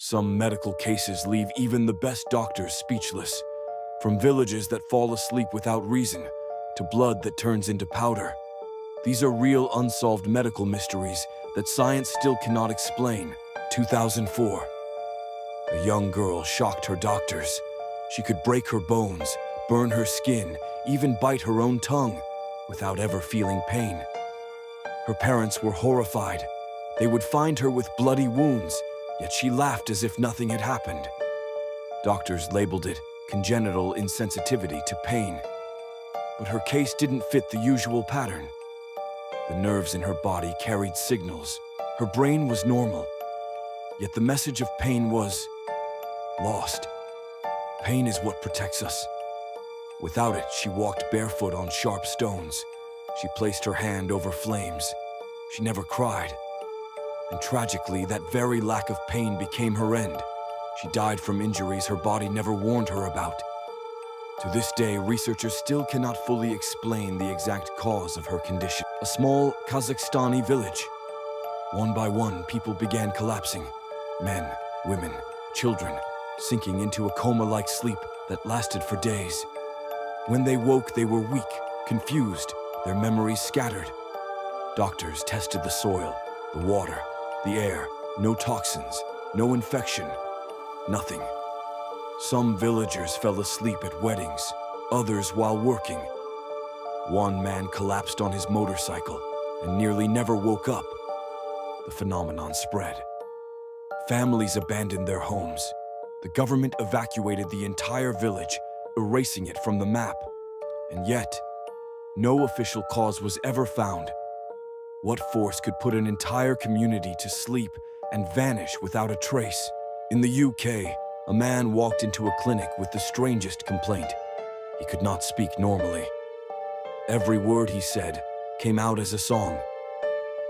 Some medical cases leave even the best doctors speechless, from villages that fall asleep without reason to blood that turns into powder. These are real unsolved medical mysteries that science still cannot explain. 2004. A young girl shocked her doctors. She could break her bones, burn her skin, even bite her own tongue without ever feeling pain. Her parents were horrified. They would find her with bloody wounds, yet she laughed as if nothing had happened. Doctors labeled it congenital insensitivity to pain. But her case didn't fit the usual pattern. The nerves in her body carried signals. Her brain was normal, yet the message of pain was lost. Pain is what protects us. Without it, she walked barefoot on sharp stones. She placed her hand over flames. She never cried. And tragically, that very lack of pain became her end. She died from injuries her body never warned her about. To this day, researchers still cannot fully explain the exact cause of her condition. A small Kazakhstani village. One by one, people began collapsing. Men, women, children, sinking into a coma-like sleep that lasted for days. When they woke, they were weak, confused, their memories scattered. Doctors tested the soil, the water, the air. No toxins, no infection, nothing. Some villagers fell asleep at weddings, others while working. One man collapsed on his motorcycle and nearly never woke up. The phenomenon spread. Families abandoned their homes. The government evacuated the entire village, erasing it from the map. And yet, no official cause was ever found. What force could put an entire community to sleep and vanish without a trace? In the UK, a man walked into a clinic with the strangest complaint. He could not speak normally. Every word he said came out as a song.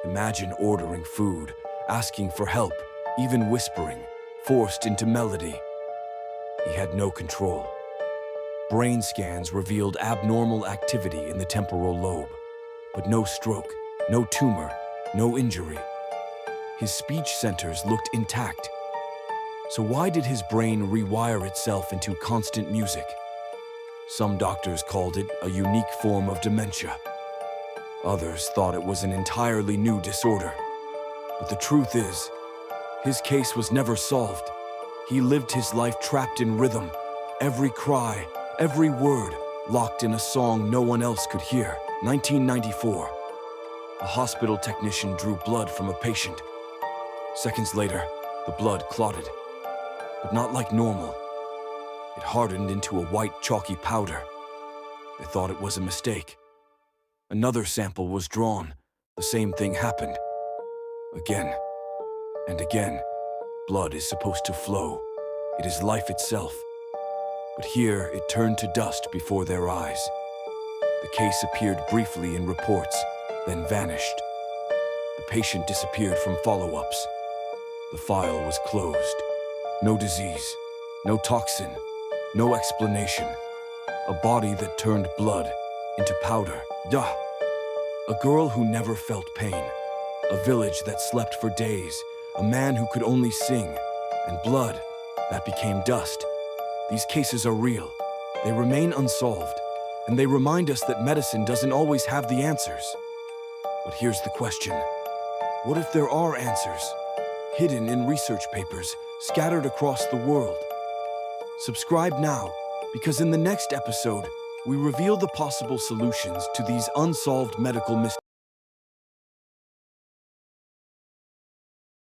Imagine ordering food, asking for help, even whispering, forced into melody. He had no control. Brain scans revealed abnormal activity in the temporal lobe, but no stroke, no tumor, no injury. His speech centers looked intact. So why did his brain rewire itself into constant music? Some doctors called it a unique form of dementia. Others thought it was an entirely new disorder. But the truth is, his case was never solved. He lived his life trapped in rhythm, every cry, every word, locked in a song no one else could hear. 1994. A hospital technician drew blood from a patient. Seconds later, the blood clotted. But not like normal. It hardened into a white, chalky powder. They thought it was a mistake. Another sample was drawn. The same thing happened. Again and again. Blood is supposed to flow. It is life itself. But here, it turned to dust before their eyes. The case appeared briefly in reports, then vanished. The patient disappeared from follow-ups. The file was closed. No disease, no toxin, no explanation. A body that turned blood into powder. Duh! A girl who never felt pain. A village that slept for days. A man who could only sing. And blood that became dust. These cases are real. They remain unsolved. And they remind us that medicine doesn't always have the answers. But here's the question. What if there are answers? Hidden in research papers, scattered across the world. Subscribe now, because in the next episode, we reveal the possible solutions to these unsolved medical mysteries.